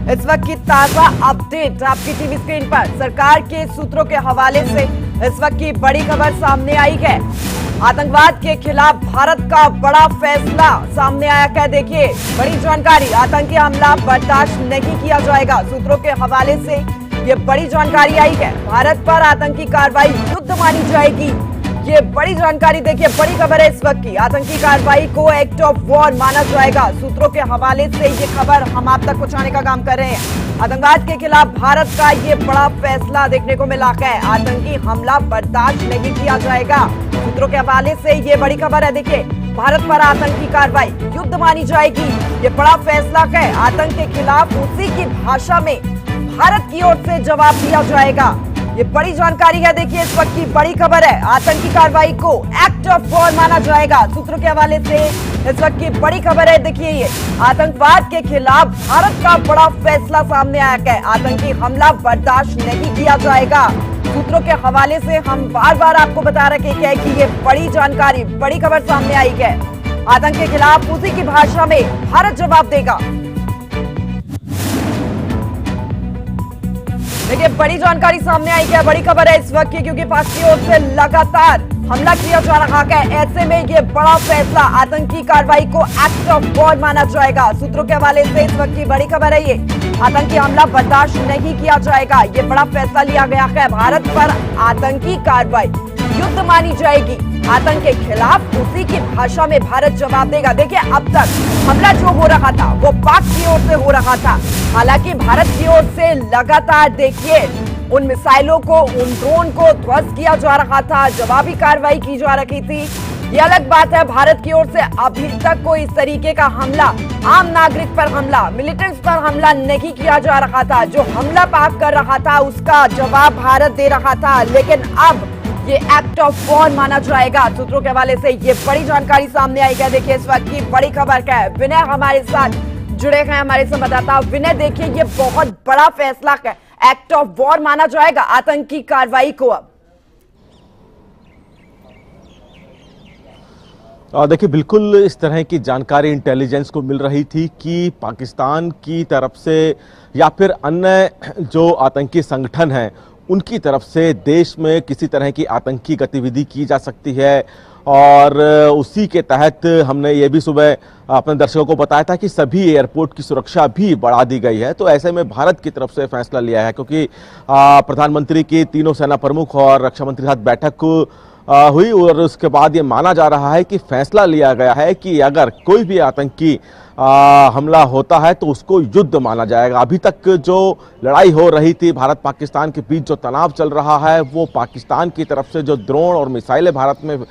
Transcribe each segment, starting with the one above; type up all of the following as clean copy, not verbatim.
इस वक्त की ताजा अपडेट आपकी टीवी स्क्रीन पर सरकार के सूत्रों के हवाले से इस वक्त की बड़ी खबर सामने आई है। आतंकवाद के खिलाफ भारत का बड़ा फैसला सामने आया क्या, देखिए बड़ी जानकारी। आतंकी हमला बर्दाश्त नहीं किया जाएगा, सूत्रों के हवाले से ये बड़ी जानकारी आई है। भारत पर आतंकी कार्रवाई युद्ध मानी जाएगी, ये बड़ी जानकारी। देखिए बड़ी खबर है इस वक्त की, आतंकी कार्रवाई को एक्ट ऑफ वॉर माना जाएगा। सूत्रों के हवाले से ये खबर हम आप तक पहुंचाने का काम कर रहे हैं। आतंकवाद के खिलाफ भारत का ये बड़ा फैसला देखने को मिला है, आतंकी हमला बर्दाश्त नहीं किया जाएगा। सूत्रों के हवाले से ये बड़ी खबर है। देखिए भारत पर आतंकी कार्रवाई युद्ध मानी जाएगी, ये बड़ा फैसला है। आतंक के खिलाफ उसी की भाषा में भारत की ओर से जवाब दिया जाएगा, ये बड़ी जानकारी है। देखिए इस वक्त की बड़ी खबर है, आतंकी कार्रवाई को एक्ट ऑफ वॉर माना जाएगा। सूत्रों के हवाले से इस वक्त की बड़ी खबर है। देखिए ये आतंकवाद के खिलाफ भारत का बड़ा फैसला सामने आया है, आतंकी हमला बर्दाश्त नहीं किया जाएगा। सूत्रों के हवाले से हम बार बार आपको बता रहे हैं कि ये बड़ी जानकारी, बड़ी खबर सामने आई है। आतंक के खिलाफ उसी की भाषा में भारत जवाब देगा। देखिए बड़ी जानकारी सामने आई है, बड़ी खबर है इस वक्त की, क्योंकि पाक की ओर से लगातार हमला किया जा रहा है। ऐसे में ये बड़ा फैसला, आतंकी कार्रवाई को एक्ट ऑफ वॉर माना जाएगा। सूत्रों के हवाले से इस वक्त की बड़ी खबर है, ये आतंकी हमला बर्दाश्त नहीं किया जाएगा, ये बड़ा फैसला लिया गया है। भारत पर आतंकी कार्रवाई युद्ध मानी जाएगी, आतंक के खिलाफ उसी की भाषा में भारत जवाब देगा। देखिए अब तक हमला जो हो रहा था वो पाक की ओर से हो रहा था, हालांकि भारत की ओर से लगातार देखिए उन मिसाइलों को, उन ड्रोन को ध्वस्त किया जा रहा था, जवाबी कार्रवाई की जा रही थी। ये अलग बात है, भारत की ओर से अभी तक कोई इस तरीके का हमला, आम नागरिक पर हमला, मिलिटेंट्स पर हमला नहीं किया जा रहा था। जो हमला पाक कर रहा था उसका जवाब भारत दे रहा था, लेकिन अब ये एक्ट ऑफ वॉर माना जाएगा। सूत्रों के हवाले से ये बड़ी जानकारी सामने आई है। देखिए इस वक्त की बड़ी खबर क्या है, विनय हमारे साथ जुड़े हैं, हमारे संवाददाता विनय। देखिए ये बहुत बड़ा फैसला है, एक्ट ऑफ वॉर माना जाएगा आतंकी कार्रवाई को। अब देखिए बिल्कुल इस तरह की जानकारी इंटेलिजेंस को मिल रही थी कि पाकिस्तान की तरफ से या फिर अन्य जो आतंकी संगठन हैं उनकी तरफ से देश में किसी तरह की आतंकी गतिविधि की जा सकती है, और उसी के तहत हमने ये भी सुबह अपने दर्शकों को बताया था कि सभी एयरपोर्ट की सुरक्षा भी बढ़ा दी गई है। तो ऐसे में भारत की तरफ से फैसला लिया है, क्योंकि प्रधानमंत्री की तीनों सेना प्रमुख और रक्षा मंत्री के साथ बैठक हुई, और उसके बाद ये माना जा रहा है कि फैसला लिया गया है कि अगर कोई भी आतंकी हमला होता है तो उसको युद्ध माना जाएगा। अभी तक जो लड़ाई हो रही थी भारत पाकिस्तान के बीच, जो तनाव चल रहा है, वो पाकिस्तान की तरफ से जो ड्रोन और मिसाइलें भारत में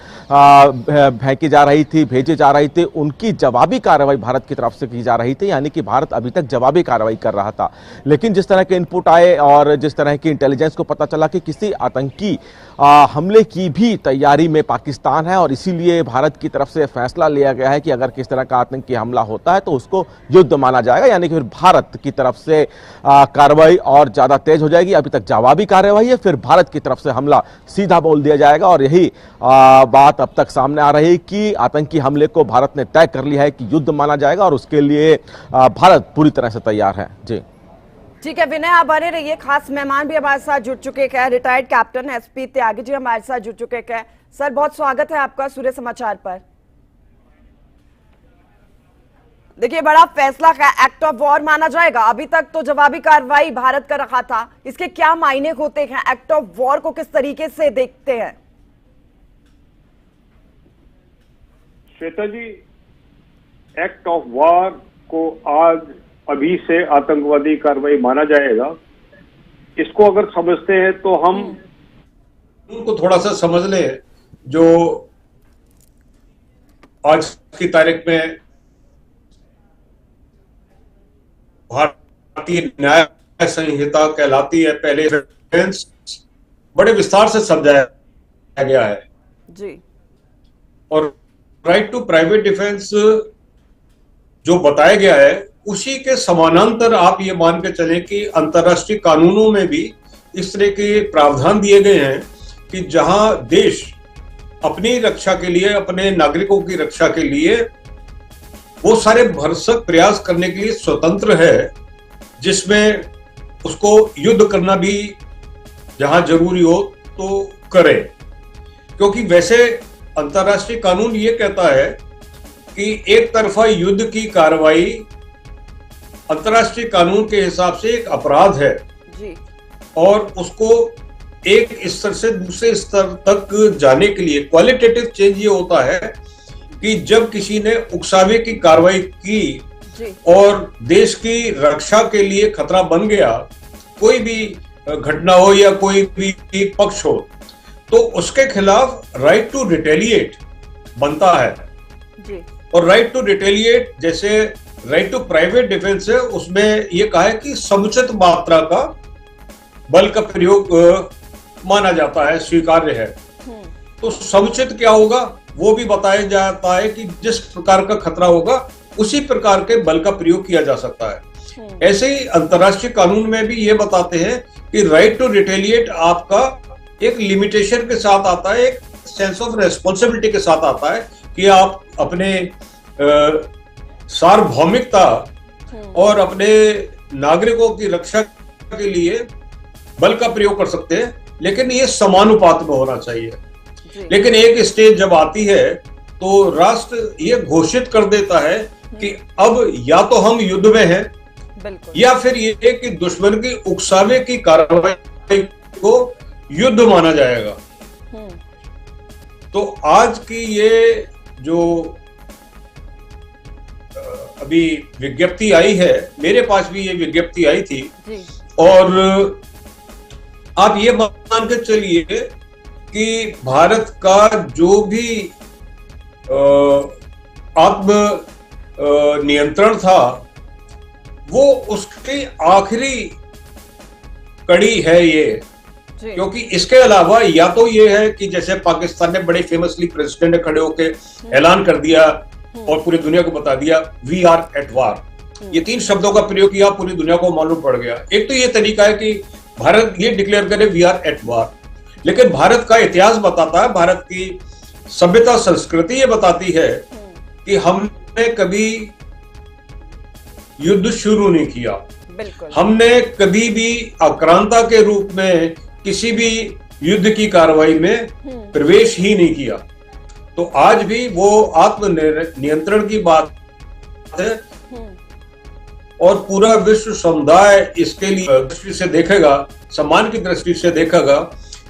फेंकी जा रही थी, भेजी जा रही थी, उनकी जवाबी कार्रवाई भारत की तरफ से की जा रही थी, यानी कि भारत अभी तक जवाबी कार्रवाई कर रहा था। लेकिन जिस तरह के इनपुट आए और जिस तरह की इंटेलिजेंस को पता चला कि किसी आतंकी हमले की भी तैयारी में पाकिस्तान है, और इसीलिए भारत की तरफ से फैसला लिया गया है कि अगर किस तरह का आतंकी हमला होता है तो उसको युद्ध माना जाएगा, यानी कि फिर भारत की तरफ से कार्रवाई और ज्यादा तेज हो जाएगी। अभी तक जवाबी कार्रवाई है, फिर भारत की तरफ से हमला सीधा बोल दिया जाएगा, और यही बात अब तक सामने आ रही है कि आतंकी हमले को भारत ने तय कर लिया है कि युद्ध माना जाएगा, और उसके लिए भारत पूरी तरह से तैयार है। जी ठीक है विनय, आप बने रहिए। खास मेहमान भी हमारे साथ जुड़ चुके हैं, retired captain SP Tyagi ji हमारे साथ जुड़ चुके हैं। सर बहुत स्वागत है आपका सूर्य समाचार पर। देखिए बड़ा फैसला है, एक्ट ऑफ वॉर माना जाएगा। अभी तक तो जवाबी कार्रवाई भारत कर रहा था, इसके क्या मायने होते हैं, एक्ट ऑफ वॉर को किस तरीके से देखते हैं? श्वेता जी, एक्ट ऑफ वॉर को आज अभी से आतंकवादी कार्रवाई माना जाएगा। इसको अगर समझते हैं तो हम उनको थोड़ा सा समझ लें। जो आज की तारीख में भारतीय न्याय संहिता कहलाती है, पहले डिफेंस बड़े विस्तार से समझाया गया है जी, और राइट टू प्राइवेट डिफेंस जो बताया गया है उसी के समानांतर आप ये मान के चलें कि अंतर्राष्ट्रीय कानूनों में भी इस तरह के प्रावधान दिए गए हैं कि जहां देश अपनी रक्षा के लिए, अपने नागरिकों की रक्षा के लिए वो सारे भरसक प्रयास करने के लिए स्वतंत्र है जिसमें उसको युद्ध करना भी जहां जरूरी हो तो करे, क्योंकि वैसे अंतर्राष्ट्रीय कानून ये कहता है कि एक तरफा युद्ध की कार्रवाई अंतर्राष्ट्रीय कानून के हिसाब से एक अपराध है जी। और उसको एक स्तर से दूसरे स्तर तक जाने के लिए क्वालिटेटिव चेंज ये होता है कि जब किसी ने उकसावे की कार्रवाई की जी। और देश की रक्षा के लिए खतरा बन गया, कोई भी घटना हो या कोई भी पक्ष हो, तो उसके खिलाफ राइट टू रिटेलिएट बनता है जी। और राइट टू रिटेलिएट जैसे राइट टू प्राइवेट डिफेंस है, उसमें यह कहा है कि समुचित मात्रा का बल का प्रयोग माना जाता है, स्वीकार्य है। तो समुचित क्या होगा वो भी बताया जाता है कि जिस प्रकार का खतरा होगा उसी प्रकार के बल का प्रयोग किया जा सकता है। ऐसे ही अंतर्राष्ट्रीय कानून में भी ये बताते हैं कि राइट टू रिटेलिएट आपका एक लिमिटेशन के साथ आता है, एक सेंस ऑफ रेस्पॉन्सिबिलिटी के साथ आता है कि आप अपने सार्वभौमिकता और अपने नागरिकों की रक्षा के लिए बल का प्रयोग कर सकते हैं, लेकिन ये समानुपात में होना चाहिए। लेकिन एक स्टेज जब आती है तो राष्ट्र ये घोषित कर देता है कि अब या तो हम युद्ध में हैं या फिर ये कि दुश्मन की उकसावे की कार्रवाई को युद्ध माना जाएगा। तो आज की ये जो अभी विज्ञप्ति आई है, मेरे पास भी ये विज्ञप्ति आई थी और आप ये मान के चलिए कि भारत का जो भी आत्म नियंत्रण था वो उसकी आखिरी कड़ी है ये, क्योंकि इसके अलावा या तो ये है कि जैसे पाकिस्तान ने बड़े फेमसली प्रेसिडेंट खड़े होकर ऐलान कर दिया और पूरी दुनिया को बता दिया वी आर एट वार, ये 3 शब्दों का प्रयोग किया, पूरी दुनिया को मालूम पड़ गया। एक तो ये तरीका है कि भारत ये डिक्लेयर करे वी आर एट वार, लेकिन भारत का इतिहास बताता है, भारत की सभ्यता संस्कृति ये बताती है कि हमने कभी युद्ध शुरू नहीं किया, हमने कभी भी आक्रांता के रूप में किसी भी युद्ध की कार्रवाई में प्रवेश ही नहीं किया। तो आज भी वो आत्म नियंत्रण की बात है और पूरा विश्व समुदाय इसके लिए दृष्टि से देखेगा, सम्मान की दृष्टि से देखेगा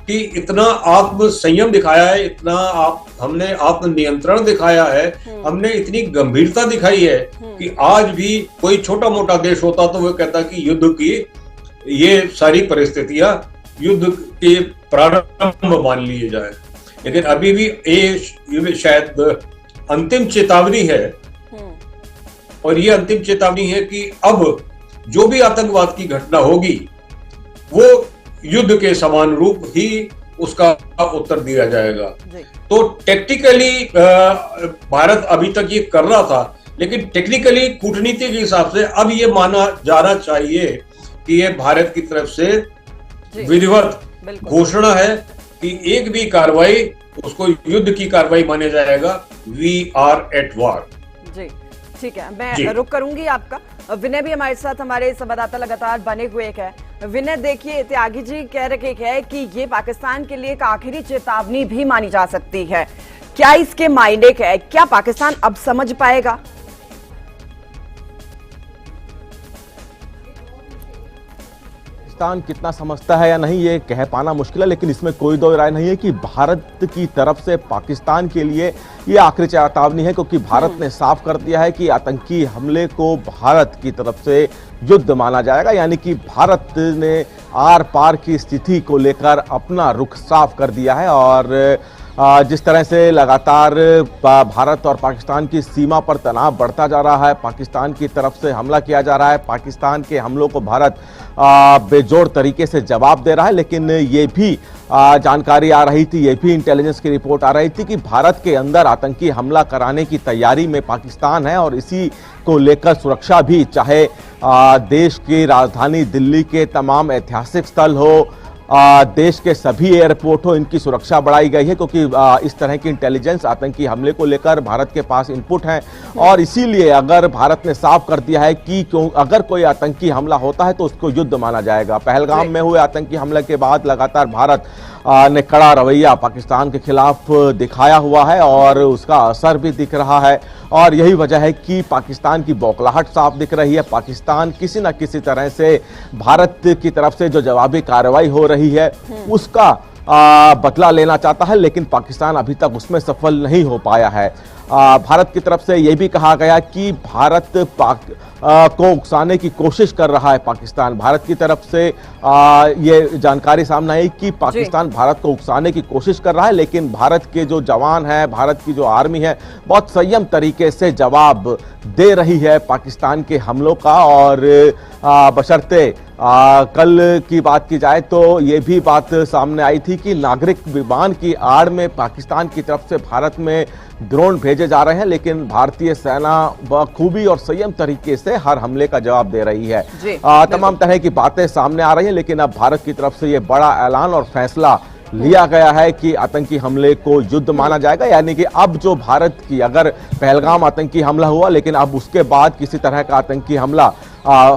कि इतना आत्म संयम दिखाया है, इतना हमने आत्म नियंत्रण दिखाया है, हमने इतनी गंभीरता दिखाई है कि आज भी कोई छोटा मोटा देश होता तो वो कहता कि युद्ध की ये सारी परिस्थितियां युद्ध के प्रारंभ मान लिए जाए। लेकिन अभी भी ये शायद अंतिम चेतावनी है और ये अंतिम चेतावनी है कि अब जो भी आतंकवाद की घटना होगी वो युद्ध के समान रूप ही उसका उत्तर दिया जाएगा। तो टेक्निकली भारत अभी तक ये कर रहा था, लेकिन टेक्निकली कूटनीति के हिसाब से अब ये माना जाना चाहिए कि ये भारत की तरफ से विधिवत घोषणा है कि एक भी कार्रवाई उसको युद्ध की कार्रवाई माना जाएगा, वी आर एट वार। जी ठीक है, मैं रुक करूंगी आपका। विनय भी हमारे साथ, हमारे संवाददाता लगातार बने हुए है। विनय देखिए, त्यागी जी कह रहे हैं कि ये पाकिस्तान के लिए एक आखिरी चेतावनी भी मानी जा सकती है, क्या इसके मायने है? क्या पाकिस्तान अब समझ पाएगा? पाकिस्तान कितना समझता है या नहीं ये कह पाना मुश्किल है, लेकिन इसमें कोई दो राय नहीं है कि भारत की तरफ से पाकिस्तान के लिए ये आखिरी चेतावनी है, क्योंकि भारत ने साफ कर दिया है कि आतंकी हमले को भारत की तरफ से युद्ध माना जाएगा। यानी कि भारत ने आर पार की स्थिति को लेकर अपना रुख साफ कर दिया है और जिस तरह से लगातार भारत और पाकिस्तान की सीमा पर तनाव बढ़ता जा रहा है, पाकिस्तान की तरफ से हमला किया जा रहा है, पाकिस्तान के हमलों को भारत बेजोड़ तरीके से जवाब दे रहा है। लेकिन ये भी जानकारी आ रही थी, ये भी इंटेलिजेंस की रिपोर्ट आ रही थी कि भारत के अंदर आतंकी हमला कराने की तैयारी में पाकिस्तान है और इसी को लेकर सुरक्षा भी, चाहे देश की राजधानी दिल्ली के तमाम ऐतिहासिक स्थल हो, देश के सभी एयरपोर्टों इनकी सुरक्षा बढ़ाई गई है, क्योंकि इस तरह की इंटेलिजेंस आतंकी हमले को लेकर भारत के पास इनपुट है। और इसीलिए अगर भारत ने साफ कर दिया है कि अगर कोई आतंकी हमला होता है तो उसको युद्ध माना जाएगा। पहलगाम में हुए आतंकी हमले के बाद लगातार भारत ने कड़ा रवैया पाकिस्तान के खिलाफ दिखाया हुआ है और उसका असर भी दिख रहा है। और यही वजह है कि पाकिस्तान की बौखलाहट साफ दिख रही है। पाकिस्तान किसी न किसी तरह से भारत की तरफ से जो जवाबी कार्रवाई हो रही है उसका बदला लेना चाहता है, लेकिन पाकिस्तान अभी तक उसमें सफल नहीं हो पाया है। भारत की तरफ से यह भी कहा गया कि भारत को उकसाने की कोशिश कर रहा है पाकिस्तान। भारत की तरफ से ये जानकारी सामने आई कि पाकिस्तान भारत को उकसाने की कोशिश कर रहा है, लेकिन भारत के जो जवान हैं, भारत की जो आर्मी है, बहुत संयम तरीके से जवाब दे रही है पाकिस्तान के हमलों का। और बशर्ते कल की बात की जाए तो ये भी बात सामने आई थी कि नागरिक विमान की आड़ में पाकिस्तान की तरफ से भारत में ड्रोन भेजे जा रहे हैं, लेकिन भारतीय सेना बखूबी और संयम तरीके से हर हमले का जवाब दे रही है। तमाम तरह की बातें सामने आ रही हैं, लेकिन अब भारत की तरफ से ये बड़ा ऐलान और फैसला लिया गया है कि आतंकी हमले को युद्ध माना जाएगा। यानी कि अब जो भारत की, अगर पहलगाम आतंकी हमला हुआ लेकिन अब उसके बाद किसी तरह का आतंकी हमला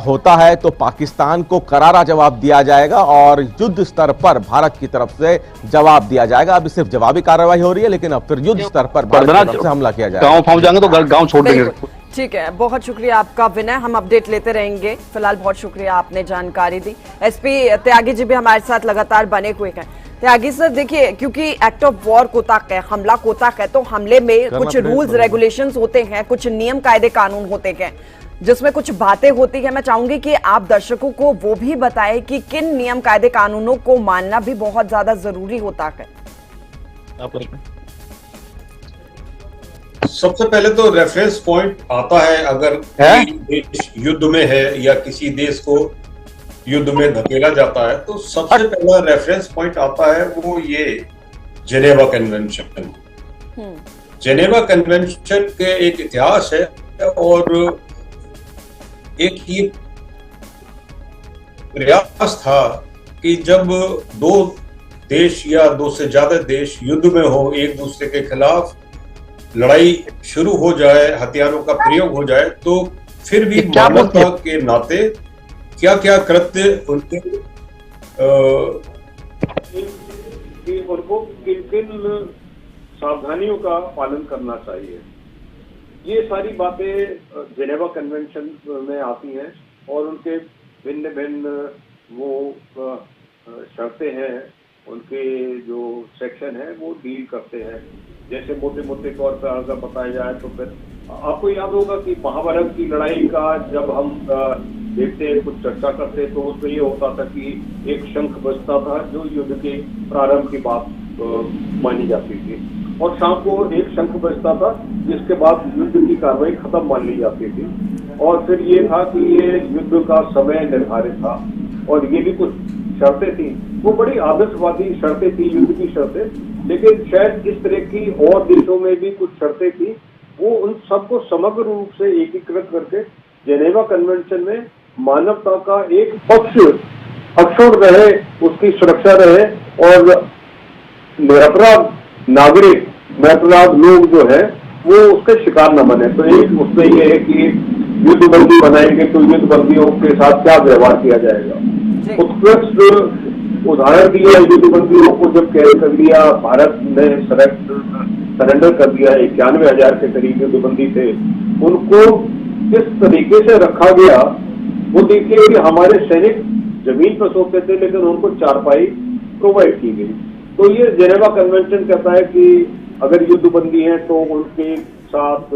होता है तो पाकिस्तान को करारा जवाब दिया जाएगा और युद्ध स्तर पर भारत की तरफ से जवाब दिया जाएगा। अब सिर्फ जवाबी कार्रवाई हो रही है, लेकिन अब फिर युद्ध स्तर पर भारत की तरफ से हमला किया जाएगा। गांव पहुंच जाएंगे तो गांव छोड़ देंगे। ठीक है, बहुत शुक्रिया आपका विनय, हम अपडेट लेते रहेंगे। फिलहाल बहुत शुक्रिया, आपने जानकारी दी। एसपी त्यागी जी भी हमारे साथ लगातार बने हुए हैं। त्यागी सर, देखिए, क्योंकि एक्ट ऑफ वॉर कोताक है, हमला कोताक है, तो हमले में कुछ रूल्स रेगुलेशंस होते हैं, कुछ नियम कायदे कानून होते हैं, जिसमें कुछ बातें होती है। मैं चाहूंगी कि आप दर्शकों को वो भी बताएं कि किन नियम कायदे कानूनों को मानना भी बहुत ज्यादा जरूरी होता है। सबसे पहले तो रेफरेंस पॉइंट आता है, अगर देश युद्ध में है या किसी देश को युद्ध में धकेला जाता है तो सबसे पहला रेफरेंस पॉइंट आता है वो ये जेनेवा कन्वेंशन। जेनेवा कन्वेंशन के एक इतिहास है और एक ही प्रयास था कि जब दो देश या दो से ज्यादा देश युद्ध में हो, एक दूसरे के खिलाफ लड़ाई शुरू हो जाए, हथियारों का प्रयोग हो जाए, तो फिर भी मानवता के नाते क्या क्या कृत्य उनके उनको किन किन सावधानियों का पालन करना चाहिए, ये सारी बातें जेनेवा कन्वेंशन में आती हैं और उनके भिन्न भिन्न वो शर्तें हैं, उनके जो सेक्शन है वो डील करते हैं। जैसे मोटे मोटे तौर पर अगर बताया जाए तो फिर आपको याद होगा कि महाभारत की लड़ाई का जब हम देखते हैं, कुछ चर्चा करते तो उसमें ये होता था कि एक शंख बजता था जो युद्ध के प्रारंभ की बात मानी जाती थी, और शाम को एक शंख बजता था जिसके बाद युद्ध की कार्रवाई खत्म मान ली जाती थी। और फिर ये था कि ये युद्ध का समय निर्धारित था और ये भी कुछ शर्तें थी, वो बड़ी आदर्शवादी शर्तें थी, युद्ध की शर्तें, लेकिन शायद इस तरह की और देशों में भी कुछ शर्तें थी। वो उन सबको समग्र रूप से एकीकृत करके जेनेवा कन्वेंशन में मानवता का एक पक्ष अक्षुण्ण रहे, उसकी सुरक्षा रहे और निरपराध नागरिक, निरपराध लोग जो है वो उसके शिकार न बने। तो एक उसमें यह है कि युद्ध बंदी बनाएंगे तो युद्ध बंदियों के साथ क्या व्यवहार किया जाएगा। उत्कृष्ट उदाहरण दिया युद्ध बंदियों को जब कैद कर लिया, भारत ने सरेंडर कर दिया। 91,000 के करीब युद्ध बंदी थे, उनको किस तरीके से रखा गया वो देखिए कि हमारे सैनिक जमीन पर सोते थे लेकिन उनको चारपाई प्रोवाइड की गई। तो ये जेनेवा कन्वेंशन कहता है कि अगर युद्ध बंदी है तो उनके साथ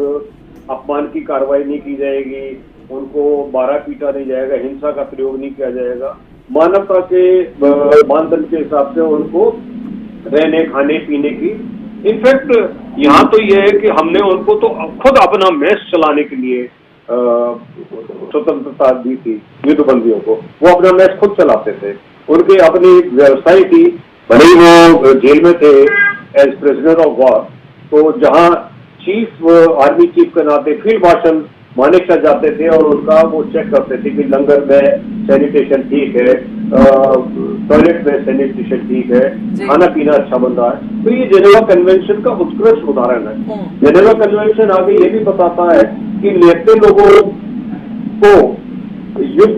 अपमान की कार्रवाई नहीं की जाएगी, उनको मारा पीटा नहीं जाएगा, हिंसा का प्रयोग नहीं किया जाएगा, मानवता के मानदंड के हिसाब से उनको रहने खाने पीने की, इनफैक्ट यहाँ तो यह है कि हमने उनको तो खुद अपना मेस चलाने के लिए स्वतंत्रता दी थी युद्ध बंदियों को। वो अपना मेस खुद चलाते थे, उनकी अपनी व्यवस्थाएं थी, भले ही वो जेल में थे एज प्रिजनर ऑफ वॉर। तो जहाँ चीफ आर्मी चीफ के नाते फील्ड मार्शल मानेकशॉ जाते थे और उनका वो चेक करते थे कि लंगर में सैनिटेशन ठीक है, टॉयलेट में सैनिटेशन ठीक है, जी। खाना पीना अच्छा बन रहा है। तो ये जेनेवा कन्वेंशन का उत्कृष्ट उदाहरण है। जेनेवा कन्वेंशन आगे ये भी बताता है कि लेते लोगों को युद्ध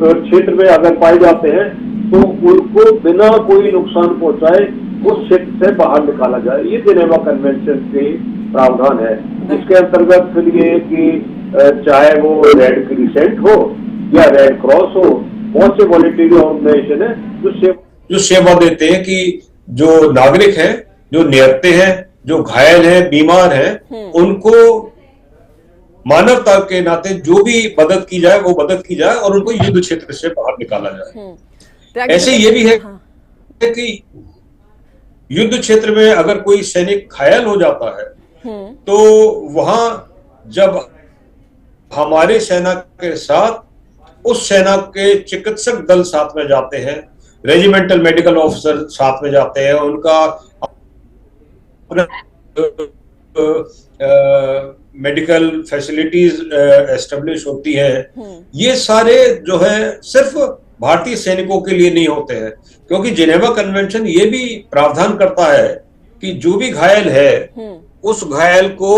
क्षेत्र में अगर पाए जाते हैं तो उनको बिना कोई नुकसान पहुंचाए उस क्षेत्र से बाहर निकाला जाए। ये जेनेवा कन्वेंशन के प्रावधान है। इसके अंतर्गत फिर ये कि चाहे वो रेड क्रिसेंट हो या रेड क्रॉस हो, बहुत से वॉलंटियरी ऑर्गेनाइजेशन है जो सेवा देते हैं कि जो नागरिक हैं, जो निहत्थे हैं, जो घायल हैं, बीमार हैं, उनको मानवता के नाते जो भी मदद की जाए वो मदद की जाए और उनको युद्ध क्षेत्र से बाहर निकाला जाए। ऐसे ये भी है कि युद्ध क्षेत्र में अगर कोई सैनिक घायल हो जाता है तो वहां जब हमारे सेना के साथ उस सेना के चिकित्सक दल साथ में जाते हैं, रेजिमेंटल मेडिकल ऑफिसर साथ में जाते हैं, उनका मेडिकल फैसिलिटीज एस्टेब्लिश होती है। ये सारे जो है सिर्फ भारतीय सैनिकों के लिए नहीं होते हैं, क्योंकि जिनेवा कन्वेंशन ये भी प्रावधान करता है कि जो भी घायल है उस घायल को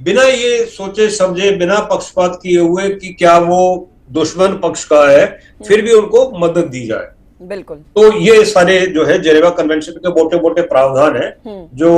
बिना ये सोचे समझे, बिना पक्षपात किए हुए कि क्या वो दुश्मन पक्ष का है, फिर भी उनको मदद दी जाए। बिल्कुल। तो ये सारे जो है जेनेवा कन्वेंशन के मोटे मोटे प्रावधान है जो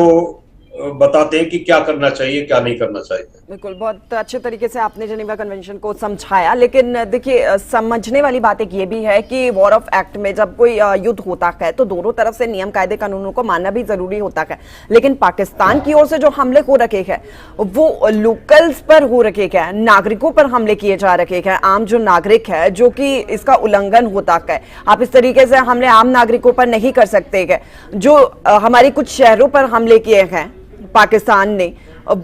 बताते हैं कि क्या करना चाहिए, क्या नहीं करना चाहिए। बिल्कुल, बहुत अच्छे तरीके से आपने जेनेवा कन्वेंशन को समझाया। लेकिन देखिए, समझने वाली बात एक ये भी है कि वॉर ऑफ एक्ट में जब कोई युद्ध होता है तो दोनों तरफ से नियम कायदे कानूनों को मानना भी जरूरी होता है। लेकिन पाकिस्तान की ओर से जो हमले हो रखे हैं वो लोकल्स पर हो रखे हैं, नागरिकों पर हमले किए जा रखे हैं, आम जो नागरिक है जो कि इसका उल्लंघन होता है। आप इस तरीके से हमले आम नागरिकों पर नहीं कर सकते हैं। जो हमारी कुछ शहरों पर हमले किए हैं पाकिस्तान ने,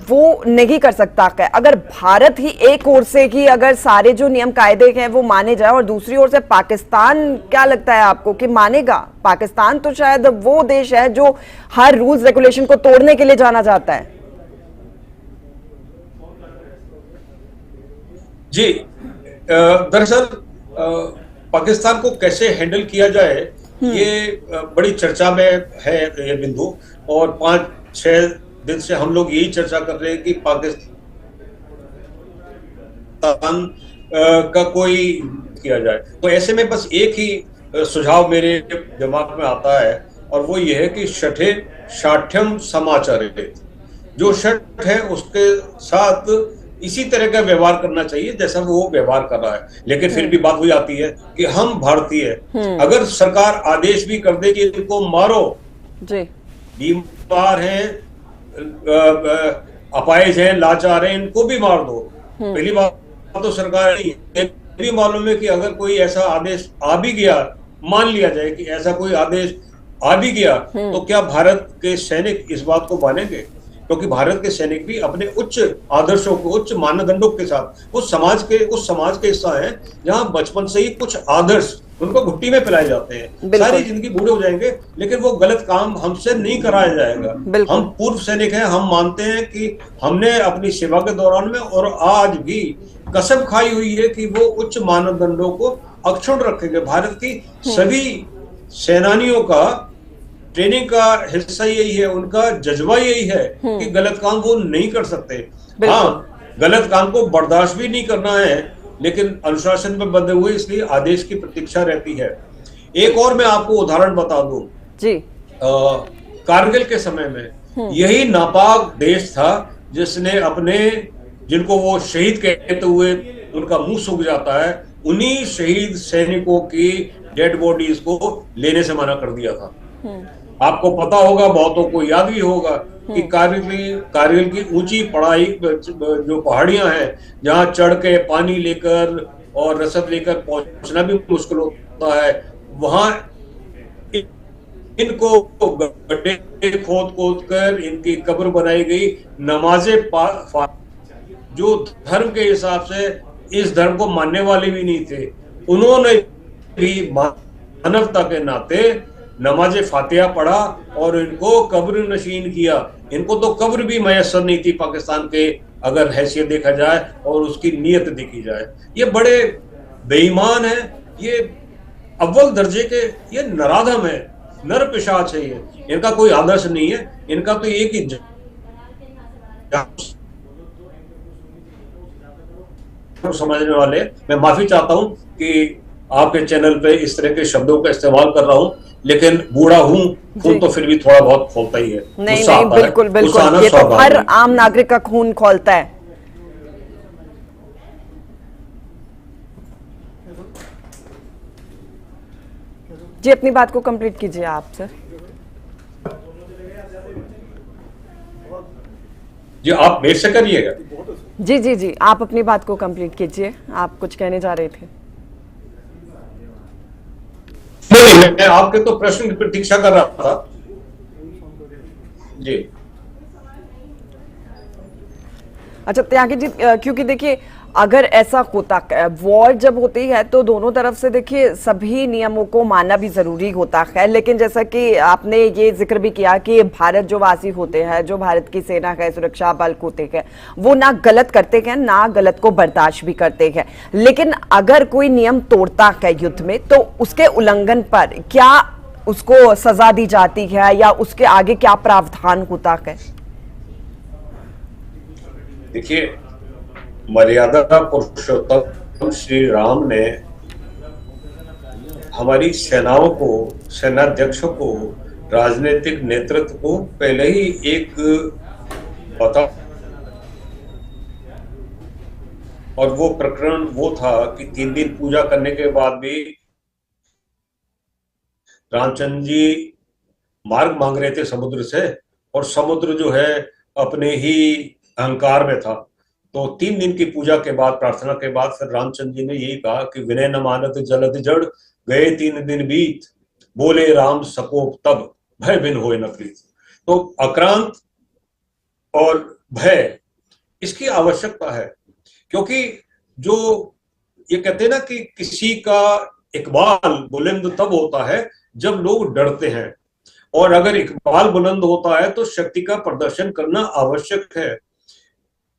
वो नहीं कर सकता है। अगर भारत ही एक ओर से ही अगर सारे जो नियम कायदे हैं वो माने जाए और दूसरी ओर से पाकिस्तान, क्या लगता है आपको कि मानेगा? पाकिस्तान तो शायद वो देश है जो हर रूल्स रेगुलेशन को तोड़ने के लिए जाना जाता है। जी, दरअसल पाकिस्तान को कैसे हैंडल किया जाए ये बड़ी चर्चा में है ये बिंदु, और 5-6 दिन से हम लोग यही चर्चा कर रहे हैं कि पाकिस्तान का कोई किया जाए। तो ऐसे में बस एक ही सुझाव मेरे दिमाग में आता है और वो ये है कि शठे शाठ्यम समाचरेत, जो शठ है उसके साथ इसी तरह का व्यवहार करना चाहिए जैसा वो व्यवहार कर रहा है। लेकिन फिर भी बात वही आती है कि हम भारतीय, अगर सरकार आदेश भी कर दे कि इनको मारो, बीमार हैं, अपाहिज हैं, लाचार हैं, इनको भी मार दो, पहली बात तो सरकार नहीं है। भी मालूम है कि अगर कोई ऐसा आदेश आ भी गया, मान लिया जाए कि ऐसा कोई आदेश आ भी गया, तो क्या भारत के सैनिक इस बात को मानेंगे? क्योंकि भारत के सैनिक भी अपने उच्च आदर्शों को, उच्च मानदंडों के साथ उस समाज के हिस्सा है जहां बचपन से ही कुछ आदर्श उनको घुट्टी में पिलाए जाते हैं। सारी जिंदगी बूढ़े हो जाएंगे लेकिन वो गलत काम हमसे नहीं कराया जाएगा। हम पूर्व सैनिक हैं, हम मानते हैं कि हमने अपनी सेवा के दौरान में और आज भी कसम खाई हुई है कि वो उच्च मानदंडों को अक्षुण्ण रखेंगे। भारत की सभी सेनानियों का ट्रेनिंग का हिस्सा यही है, उनका जज्बा यही है कि गलत काम वो नहीं कर सकते। हाँ, गलत काम को बर्दाश्त भी नहीं करना है, लेकिन अनुशासन में बंधे हुए इसलिए आदेश की प्रतीक्षा रहती है। एक और मैं आपको उदाहरण बता दूं जी, कारगिल के समय में यही नापाक देश था जिसने अपने, जिनको वो शहीद कहते हुए उनका मुंह सूख जाता है, उन्हीं शहीद सैनिकों की डेड बॉडीज को लेने से मना कर दिया था। आपको पता होगा, बहुतों को याद भी होगा कि कारगिल की ऊंची पढ़ाई जो पहाड़ियां हैं जहां चढ़ के पानी लेकर और रसद लेकर पहुंचना भी मुश्किल होता है, वहां इनको गड्ढे खोद कर इनकी कब्र बनाई गई। नमाज़े जो धर्म के हिसाब से इस धर्म को मानने वाले भी नहीं थे, उन्होंने भी मानवता के नाते नमाज़े फातिहा पढ़ा और इनको कब्र नशीन किया। इनको तो कब्र भी मैसर नहीं थी पाकिस्तान के, अगर हैसियत देखा जाए और उसकी नीयत देखी जाए। ये बड़े बेईमान है, ये अव्वल दर्जे के, ये नराधम है, नर पिशाच है, ये इनका कोई आदर्श नहीं है। इनका तो एक ही समझने वाले। मैं माफी चाहता हूं कि आपके चैनल पे इस तरह के शब्दों का इस्तेमाल कर रहा हूं, लेकिन बूढ़ा हूं, खून तो फिर भी थोड़ा बहुत खोलता ही है। नहीं नहीं, बिल्कुल बिल्कुल, ये तो हर आम नागरिक का खून खोलता है। जी, अपनी बात को कंप्लीट कीजिए आप सर। जी, आप मेरे से करिएगा। जी जी जी, आप अपनी बात को कंप्लीट कीजिए, आप कुछ कहने जा रहे थे। नहीं, मैं आपके तो प्रश्न की प्रतीक्षा कर रहा था। जी अच्छा त्यागी जी, क्योंकि देखिए अगर ऐसा होता, वॉर जब होती है तो दोनों तरफ से देखिए सभी नियमों को मानना भी जरूरी होता है, लेकिन जैसा कि आपने ये जिक्र भी किया कि भारत जो वासी होते हैं, जो भारत की सेना है, सुरक्षा बल होते हैं, वो ना गलत करते हैं ना गलत को बर्दाश्त भी करते हैं। लेकिन अगर कोई नियम तोड़ता है युद्ध में तो उसके उल्लंघन पर क्या उसको सजा दी जाती है या उसके आगे क्या प्रावधान होता है? देखिए, मर्यादा पुरुषोत्तम श्री राम ने हमारी सेनाओं को, सेनाध्यक्षों को, राजनीतिक नेतृत्व को पहले ही एक बता, और वो प्रकरण वो था कि 3 दिन पूजा करने के बाद भी रामचंद्र जी मार्ग मांग रहे थे समुद्र से, और समुद्र जो है अपने ही अहंकार में था। तो 3 दिन की पूजा के बाद, प्रार्थना के बाद, फिर रामचंद्र जी ने यही कहा कि विनय न मानत जलद जड़, गए 3 दिन बीत, बोले राम सकोप तब, भय बिन होए न प्रीत। तो आक्रांत और भय, इसकी आवश्यकता है, क्योंकि जो ये कहते हैं ना कि किसी का इकबाल बुलंद तब होता है जब लोग डरते हैं, और अगर इकबाल बुलंद होता है तो शक्ति का प्रदर्शन करना आवश्यक है।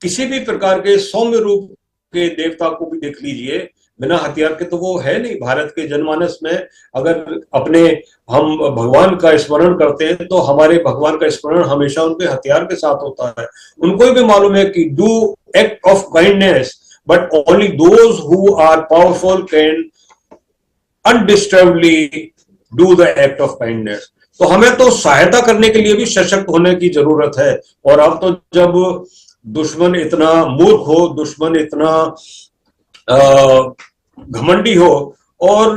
किसी भी प्रकार के सौम्य रूप के देवता को भी देख लीजिए, बिना हथियार के तो वो है नहीं। भारत के जनमानस में अगर अपने हम भगवान का स्मरण करते हैं तो हमारे भगवान का स्मरण हमेशा उनके हथियार के साथ होता है। उनको भी मालूम है कि do act of kindness, but only those who are powerful can undisturbedly do the act of kindness. तो हमें तो सहायता करने के लिए भी सशक्त होने की जरूरत है। और अब तो जब दुश्मन इतना मूर्ख हो, दुश्मन इतना घमंडी हो और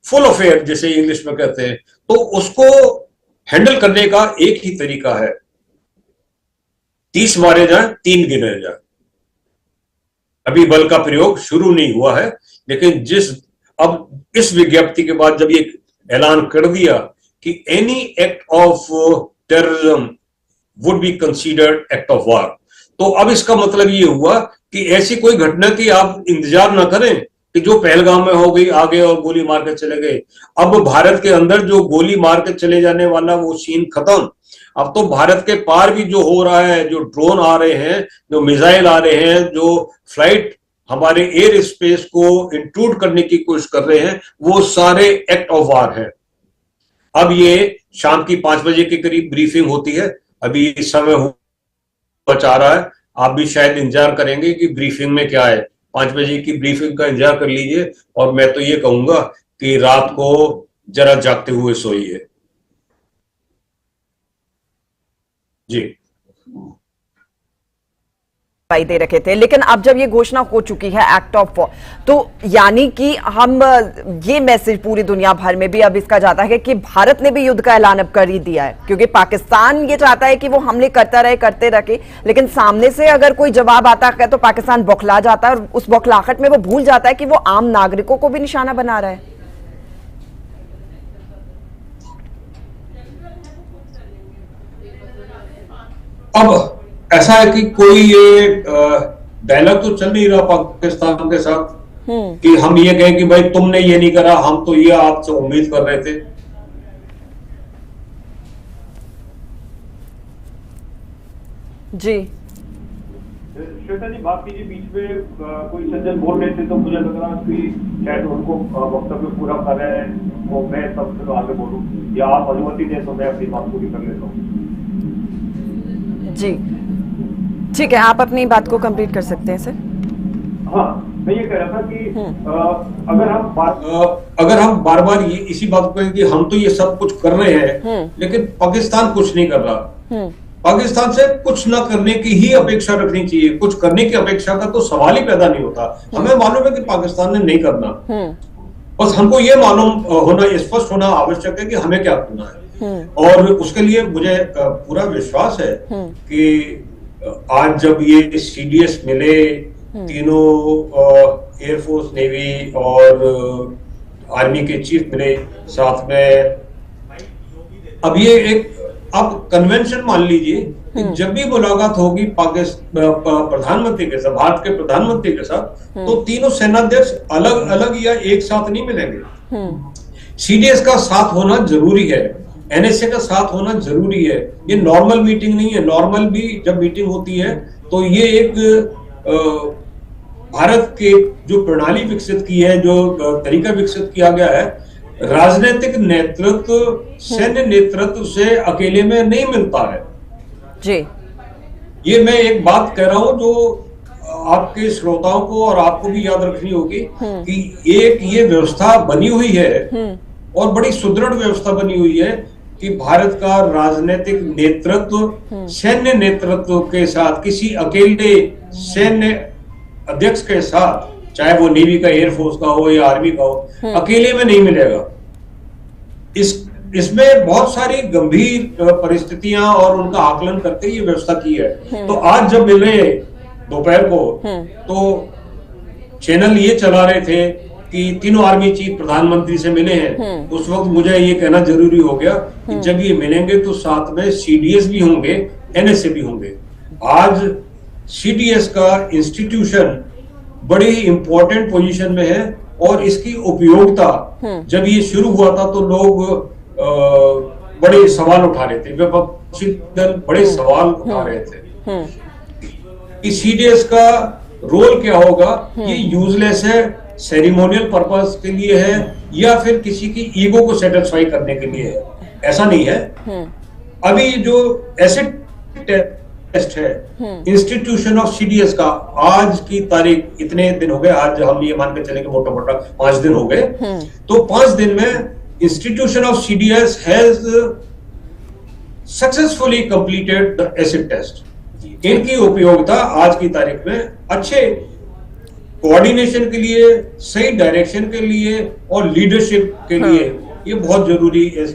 फुल ऑफ एयर जैसे इंग्लिश में कहते हैं, तो उसको हैंडल करने का एक ही तरीका है, 30 मारे जाए 3 गिने जाए। अभी बल का प्रयोग शुरू नहीं हुआ है, लेकिन अब इस विज्ञप्ति के बाद जब ये ऐलान कर दिया कि any act of terrorism would be considered act of war, तो अब इसका मतलब ये हुआ कि ऐसी कोई घटना की आप इंतजार ना करें कि जो पहलगाम में हो गई, आगे और गोली मार के चले गए। अब भारत के अंदर जो गोली मार के चले जाने वाला वो सीन खत्म। अब तो भारत के पार भी जो हो रहा है, जो ड्रोन आ रहे हैं, जो मिसाइल आ रहे हैं, जो फ्लाइट हमारे एयर स्पेस को इंट्रूड करने की कोशिश कर रहे हैं, वो सारे एक्ट ऑफ वॉर है। अब ये शाम की 5 बजे के करीब ब्रीफिंग होती है, अभी इस समय बचा रहा है। आप भी शायद इंतजार करेंगे कि ब्रीफिंग में क्या है। 5 बजे की ब्रीफिंग का इंतजार कर लीजिए, और मैं तो ये कहूंगा कि रात को जरा जागते हुए सोइए। जी, दे रखे थे, लेकिन अब जब ये घोषणा हो चुकी है एक्ट ऑफ वॉर, तो यानी कि हम ये मैसेज पूरी दुनिया भर में भी अब इसका जाता है कि भारत ने भी युद्ध का ऐलान अब कर ही दिया है, क्योंकि पाकिस्तान ये चाहता है कि वो हमले करते रहे, लेकिन सामने से अगर कोई जवाब आता है तो पाकिस्तान बौखला जाता है, और उस बौखलाहट में वो भूल जाता है कि वो आम नागरिकों को भी निशाना बना रहा है। अब ऐसा है कि कोई ये डायलॉग तो चल नहीं रहा पाकिस्तान के साथ कि हम ये कहें कि भाई तुमने ये नहीं करा, हम तो ये आपसे उम्मीद कर रहे थे। जी श्वेता जी, बाकी जी बीच में कोई सज्जन बोल रहे थे तो मुझे लग रहा कि शायद उनको वक्तव्य पूरा कर रहे हैं तो मैं सबसे आगे बोलूं, या आप अनुमति दें तो मैं अपनी बात पूरी कर लेता हूँ। जी ठीक है, आप अपनी बात को कंप्लीट कर सकते हैं सर। हाँ, मैं ये कह रहा था कि अगर हम बार बार ये इसी बात को कहें कि हम तो ये सब कुछ कर रहे हैं लेकिन पाकिस्तान कुछ नहीं कर रहा, पाकिस्तान से कुछ ना करने की ही अपेक्षा रखनी चाहिए। कुछ करने की अपेक्षा का तो सवाल ही पैदा नहीं होता। हमें मालूम है कि पाकिस्तान ने नहीं करना, बस हमको ये मालूम होना, स्पष्ट होना आवश्यक है कि हमें क्या करना है। और उसके लिए मुझे पूरा विश्वास है कि आज जब ये सीडीएस मिले, तीनों एयरफोर्स, नेवी और आर्मी के चीफ मिले साथ में, अब ये एक आप कन्वेंशन मान लीजिए कि जब भी मुलाकात होगी प्रधानमंत्री के साथ, भारत के प्रधानमंत्री के साथ, तो तीनों सेनाध्यक्ष अलग अलग या एक साथ नहीं मिलेंगे। सीडीएस का साथ होना जरूरी है, एनएसए का साथ होना जरूरी है। ये नॉर्मल मीटिंग नहीं है। नॉर्मल भी जब मीटिंग होती है तो ये एक भारत के जो प्रणाली विकसित की है, जो तरीका विकसित किया गया है, राजनीतिक नेतृत्व सैन्य नेतृत्व से अकेले में नहीं मिलता है जी। ये मैं एक बात कह रहा हूं जो आपके श्रोताओं को और आपको भी याद रखनी होगी कि एक ये व्यवस्था बनी हुई है और बड़ी सुदृढ़ व्यवस्था बनी हुई है कि भारत का राजनीतिक नेतृत्व सैन्य नेतृत्व के साथ, किसी अकेले सैन्य अध्यक्ष के साथ, चाहे वो नेवी का, एयरफोर्स का हो या आर्मी का हो, अकेले में नहीं मिलेगा। इसमें बहुत सारी गंभीर परिस्थितियां और उनका आकलन करके ये व्यवस्था की है। तो आज जब मिले दोपहर को तो चैनल ये चला रहे थे कि तीनों आर्मी चीफ प्रधानमंत्री से मिले हैं। उस वक्त मुझे ये कहना जरूरी हो गया कि जब ये मिलेंगे तो साथ में सीडीएस भी होंगे, एनएसए भी होंगे। आज सीडीएस का इंस्टीट्यूशन बड़ी इंपॉर्टेंट पोजीशन में है और इसकी उपयोगिता जब ये शुरू हुआ था तो लोग बड़े सवाल उठा रहे थे, विपक्षी दल बड़े सवाल उठा रहे थे कि सीडीएस का रोल क्या होगा, ये यूजलेस है, सेरिमोनियल पर्पस के लिए है या फिर किसी की ईगो को सेटिस्फाई करने के लिए है। ऐसा नहीं है। अभी जो एसिड टेस्ट है इंस्टीट्यूशन ऑफ सीडीएस का, आज की तारीख इतने दिन हो गए, आज हम ये मान के चले कि मोटा मोटा 5 दिन हो गए, तो 5 दिन में institution of CDS has successfully completed the acid test. इनकी उपयोगिता आज की तारीख में अच्छे कोऑर्डिनेशन के लिए, सही डायरेक्शन के लिए और लीडरशिप के लिए ये बहुत जरूरी है।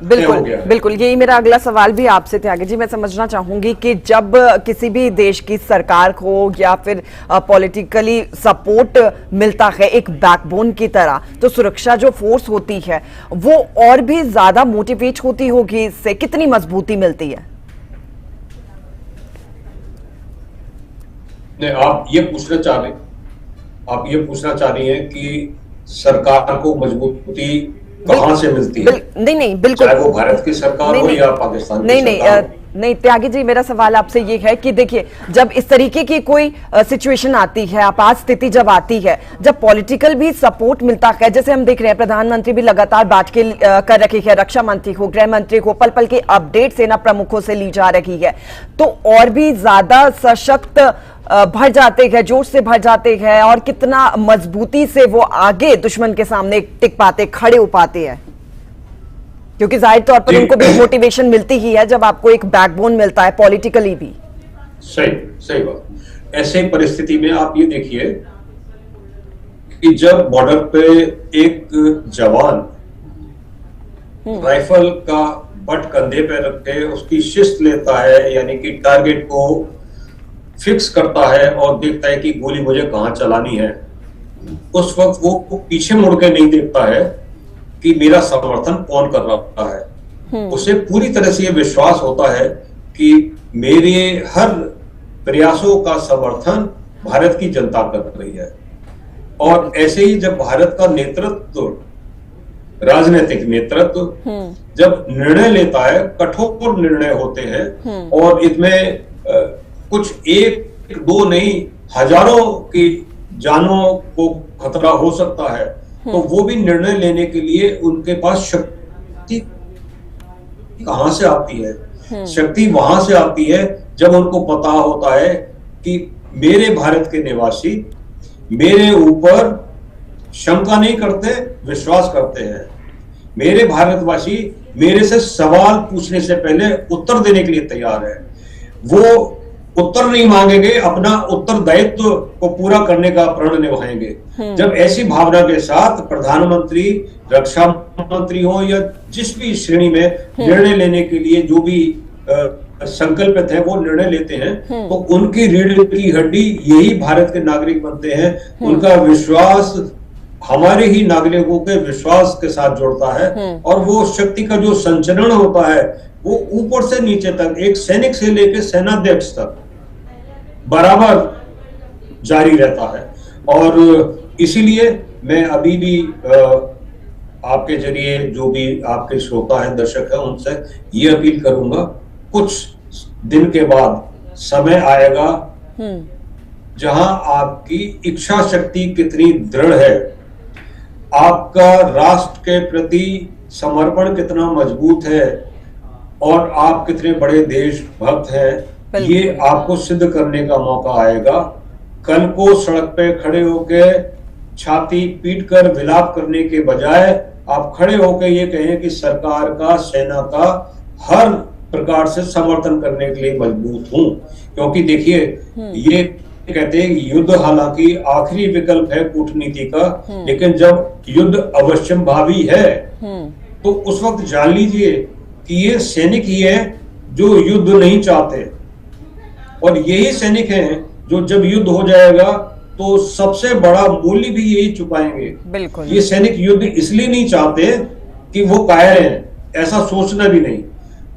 बिल्कुल बिल्कुल, यही मेरा अगला सवाल भी आपसे थे आगे जी। मैं समझना चाहूंगी कि जब किसी भी देश की सरकार को या फिर पॉलिटिकली सपोर्ट मिलता है एक बैकबोन की तरह, तो सुरक्षा जो फोर्स होती है वो और भी ज्यादा मोटिवेट होती होगी, इससे कितनी मजबूती मिलती है? नहीं, आप ये पूछना चाह रही हैं कि सरकार को मजबूती कहां से मिलती है? नहीं बिल्कुल, चाहे वो भारत की सरकार हो या पाकिस्तान की सरकार हो। नहीं त्यागी जी, मेरा सवाल आपसे ये है कि देखिए, जब इस तरीके की कोई सिचुएशन आती है, आपात स्थिति जब आती है, जब पॉलिटिकल भी सपोर्ट मिलता है, जैसे हम देख रहे हैं प्रधानमंत्री भी लगातार बातचीत कर रखी है, रक्षा मंत्री को, गृह मंत्री को, पल पल की अपडेट सेना प्रमुखों से ली जा रही है, तो और भी ज्यादा सशक्त भर जाते हैं, जोश से भर जाते हैं और कितना मजबूती से वो आगे दुश्मन के सामने टिक पाते, खड़े हो पाते हैं, क्योंकि जाहिर तौर पर उनको भी मोटिवेशन मिलती ही है जब आपको एक बैकबोन मिलता है पॉलिटिकली भी। सही बात। ऐसे परिस्थिति में आप ये देखिए कि जब बॉर्डर पे एक जवान राइफल का बट कंधे पे रख के उसकी शिस्त लेता है, यानी कि टारगेट को फिक्स करता है और देखता है कि गोली मुझे कहां चलानी है, उस वक्त वो पीछे मुड़ के नहीं देखता है कि मेरा समर्थन कौन कर रहा है। उसे पूरी तरह से यह विश्वास होता है कि मेरे हर प्रयासों का समर्थन भारत की जनता कर रही है। और ऐसे ही जब भारत का नेतृत्व, राजनीतिक नेतृत्व जब निर्णय लेता है, कठोर निर्णय होते हैं और इसमें कुछ एक एक दो नहीं, हजारों की जानों को खतरा हो सकता है, तो वो भी निर्णय लेने के लिए उनके पास शक्ति कहां से आती है? शक्ति वहां से आती है जब उनको पता होता है कि मेरे भारत के निवासी मेरे ऊपर शंका नहीं करते, विश्वास करते हैं। मेरे भारतवासी मेरे से सवाल पूछने से पहले उत्तर देने के लिए तैयार है। वो उत्तर नहीं मांगेंगे, अपना उत्तरदायित्व को पूरा करने का प्रण निभाएंगे। जब ऐसी भावना के साथ प्रधानमंत्री, रक्षा मंत्री हो या जिस भी श्रेणी में निर्णय लेने के लिए जो भी संकल्पित है वो निर्णय लेते हैं, तो उनकी रीढ़ की हड्डी यही भारत के नागरिक बनते हैं। उनका विश्वास हमारे ही नागरिकों के विश्वास के साथ जुड़ता है, और वो शक्ति का जो संचरण होता है वो ऊपर से नीचे तक, एक सैनिक से लेकर सेनाध्यक्ष तक बराबर जारी रहता है। और इसीलिए मैं अभी भी आपके जरिए जो भी आपके श्रोता है, दर्शक है, उनसे ये अपील करूंगा, कुछ दिन के बाद समय आएगा जहां आपकी इच्छा शक्ति कितनी दृढ़ है, आपका राष्ट्र के प्रति समर्पण कितना मजबूत है, और आप कितने बड़े देशभक्त हैं, ये आपको सिद्ध करने का मौका आएगा। कल को सड़क पे खड़े होकर छाती पीटकर विलाप करने के बजाय आप खड़े होकर ये कहें कि सरकार का, सेना का हर प्रकार से समर्थन करने के लिए मजबूत हूं। क्योंकि देखिए, ये कहते हैं युद्ध हालांकि आखिरी विकल्प है कूटनीति का, लेकिन जब युद्ध अवश्यंभावी है तो उस वक्त जान लीजिए कि ये सैनिक ही है जो युद्ध नहीं चाहते, और यही सैनिक हैं जो जब युद्ध हो जाएगा तो सबसे बड़ा मूल्य भी यही चुकाएंगे। बिल्कुल। ये सैनिक युद्ध इसलिए नहीं चाहते कि वो कायर हैं, ऐसा सोचना भी नहीं।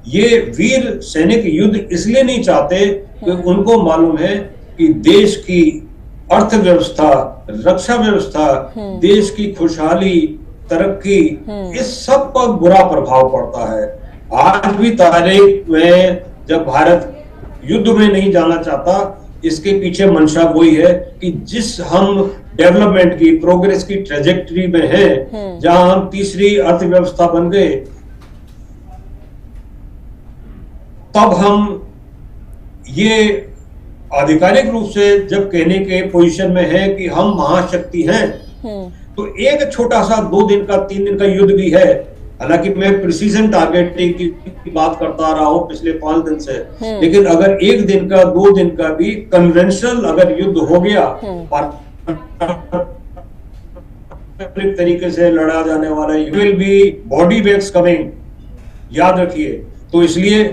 ये वीर सैनिक युद्ध इसलिए नहीं चाहते कि उनको मालूम है कि देश की अर्थव्यवस्था, रक्षा व्यवस्था, देश की खुशहाली, तरक्की, इस सब पर बुरा प्रभाव पड़ता है। आज भी तारीख में जब भारत युद्ध में नहीं जाना चाहता, इसके पीछे मंशा वही है कि जिस हम डेवलपमेंट की, प्रोग्रेस की ट्रेजेक्टरी में है, जहां हम तीसरी अर्थव्यवस्था बन गए, तब हम ये आधिकारिक रूप से जब कहने के पोजीशन में है कि हम महाशक्ति हैं, तो एक छोटा सा 2 दिन का, 3 दिन का युद्ध भी है। हालांकि मैं प्रिसीजन टारगेटिंग की बात करता रहा हूं पिछले 5 दिन से, लेकिन अगर 1 दिन का, 2 दिन का भी कन्वेंशनल अगर युद्ध हो गया, तरीके से लड़ा जाने वाला, will be body bags coming, याद रखिए। तो इसलिए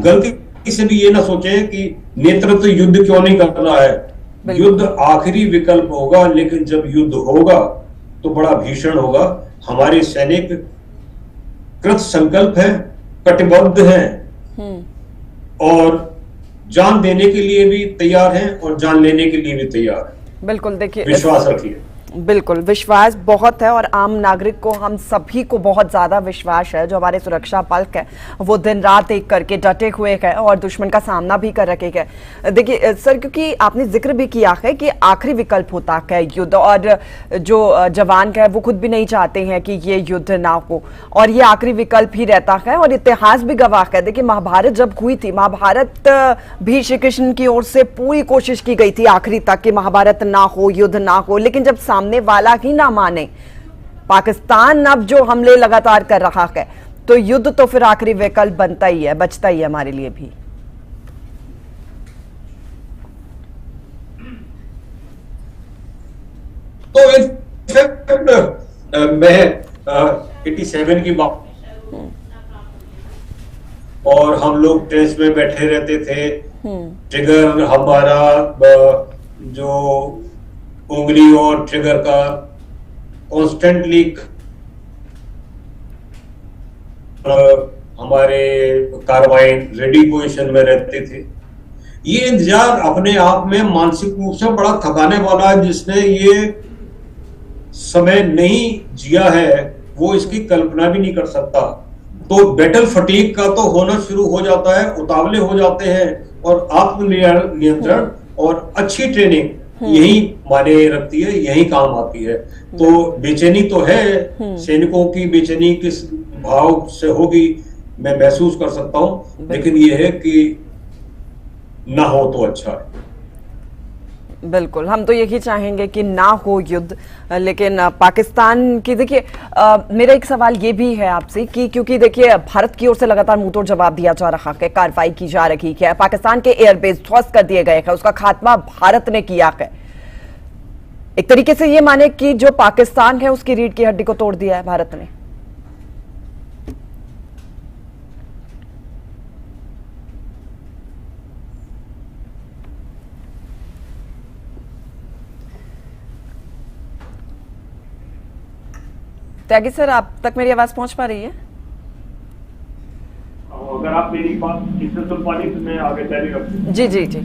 गलती से भी ये ना सोचें कि नेतृत्व युद्ध क्यों नहीं कर रहा है। युद्ध आखिरी विकल्प होगा, लेकिन जब युद्ध होगा तो बड़ा भीषण होगा। हमारे सैनिक कृत संकल्प है, कटिबद्ध हैं, और जान देने के लिए भी तैयार हैं और जान लेने के लिए भी तैयार हैं। बिल्कुल, देखिए, विश्वास रखिए। बिल्कुल, विश्वास बहुत है, और आम नागरिक को, हम सभी को बहुत ज्यादा विश्वास है। जो हमारे सुरक्षा बल है वो दिन रात एक करके डटे हुए है और दुश्मन का सामना भी कर रखे है। देखिए सर, क्योंकि आपने जिक्र भी किया है कि आखिरी विकल्प होता है युद्ध, और जो जवान है वो खुद भी नहीं चाहते हैं कि ये युद्ध ना हो, और ये आखिरी विकल्प ही रहता है। और इतिहास भी गवाह है। देखिए, महाभारत जब हुई थी, महाभारत भी श्री कृष्ण की ओर से पूरी कोशिश की गई थी आखिरी तक कि महाभारत ना हो, युद्ध ना हो, लेकिन जब सामने वाला ही ना माने, पाकिस्तान अब जो हमले लगातार कर रहा है, तो युद्ध तो फिर आखिरी विकल्प बनता ही है, बचता ही है हमारे लिए भी। तो इनफैक्ट मैं 87 की बात, और हम लोग ट्रेस में बैठे रहते थे, ट्रिगर हमारा जो उंगली और ट्रिगर का कॉन्स्टेंटली हमारे कार्बाइन रेडी पोजीशन में रहते थे। ये इंतजार अपने आप में मानसिक रूप से बड़ा थकाने वाला है। जिसने ये समय नहीं जिया है वो इसकी कल्पना भी नहीं कर सकता। तो बैटल फटीग का तो होना शुरू हो जाता है, उतावले हो जाते हैं, और आत्मनियंत्रण और अच्छी ट्रेनिंग यही माने रखती है, यही काम आती है। तो बेचैनी तो है, सैनिकों की बेचैनी किस भाव से होगी मैं महसूस कर सकता हूं, लेकिन ये है कि ना हो तो अच्छा है। बिल्कुल, हम तो यही चाहेंगे कि ना हो युद्ध, लेकिन पाकिस्तान की देखिए मेरा एक सवाल ये भी है आपसे कि क्योंकि देखिए भारत की ओर से लगातार मुंहतोड़ जवाब दिया जा रहा है, कार्रवाई की जा रही है, पाकिस्तान के एयरबेस ध्वस्त कर दिए गए हैं, उसका खात्मा भारत ने किया है। एक तरीके से ये माने कि जो पाकिस्तान है उसकी रीढ़ की हड्डी को तोड़ दिया है भारत ने। त्यागी सर, आप तक मेरी आवाज पहुंच पा रही है? अगर आप मेरी बात ठीक से सुन पा रही तो मैं आगे जारी रखूं। जी जी जी,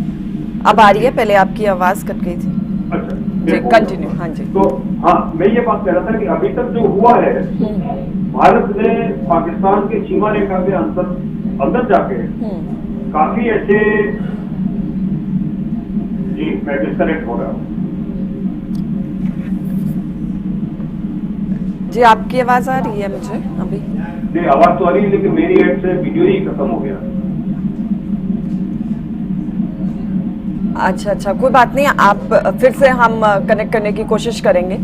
अब आ रही है, पहले आपकी आवाज कट गई थी। अच्छा जी कंटिन्यू। हाँ जी। तो हाँ, मैं ये बात कह रहा था कि अभी तक जो हुआ है, भारत ने पाकिस्तान की सीमा रेखा के अंदर जाके काफी ऐसे, जी मैं डिस्कनेक्ट हो रहा हूँ। जी आपकी आवाज आ रही है मुझे अभी? जी आवाज तो आ रही है, लेकिन मेरी एंड से वीडियो ही खत्म हो गया। अच्छा अच्छा, कोई बात नहीं, आप फिर से हम कनेक्ट करने की कोशिश करेंगे।